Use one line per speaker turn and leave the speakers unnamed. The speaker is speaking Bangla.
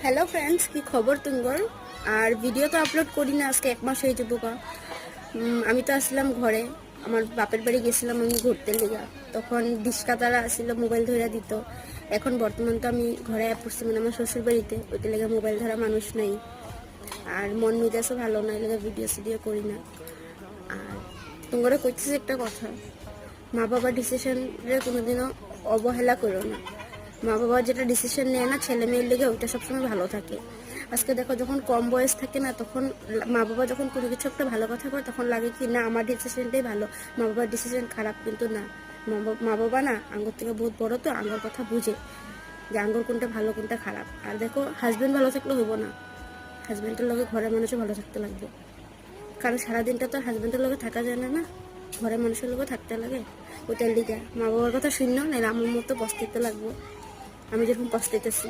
হ্যালো ফ্রেন্ডস, কি খবর তুঙ্গর? আর ভিডিও তো আপলোড করি না, আজকে 1 মাস হয়ে যাবো গা। আমি তো আসলাম ঘরে, আমার বাপের বাড়ি গেছিলাম আমি ঘুরতে লিগা। তখন ডিসকাতারা আসছিল, মোবাইল ধরা দিত। এখন বর্তমান তো আমি ঘরে পড়ছি, মানে আমার শ্বশুর বাড়িতে, ওইটা লেগে মোবাইল ধরা মানুষ নাই। আর মন মেজাজও ভালো না, লেগে ভিডিও সিডিও করি না। আর তোমরা কইতেছি একটা কথা, মা বাবার ডিসিশনরে কোনোদিনও অবহেলা করো না। মা বাবা যেটা ডিসিশন নেয় না ছেলে মেয়ের লেগে, ওইটা সবসময় ভালো থাকে। আজকে দেখো, যখন কম বয়স থাকে না, তখন মা বাবা যখন কোনো কিছু একটা ভালো কথা কয়, তখন লাগে কি না আমার ডিসিশনটাই ভালো, মা বাবার ডিসিশন খারাপ। কিন্তু না, মা বাবা না আঙ্গুর থেকে বহুত বড়, তো আঙ্গুর কথা বুঝে যে আঙ্গুর কোনটা ভালো কোনটা খারাপ। আর দেখো, হাজব্যান্ড ভালো থাকলে হইব না, হাজব্যান্ডের লগে ঘরের মানুষও ভালো থাকতে লাগবে। কারণ সারাদিনটা তো হাজব্যান্ডের লগে থাকা যায় না, না ঘরের মানুষের লগে থাকতে লাগে। ওইটার লিগে মা বাবার কথা শূন্য, নাহলে আমার মতো পস্তাইতে লাগবো, আমি যেরকম পস্তাইতেছি।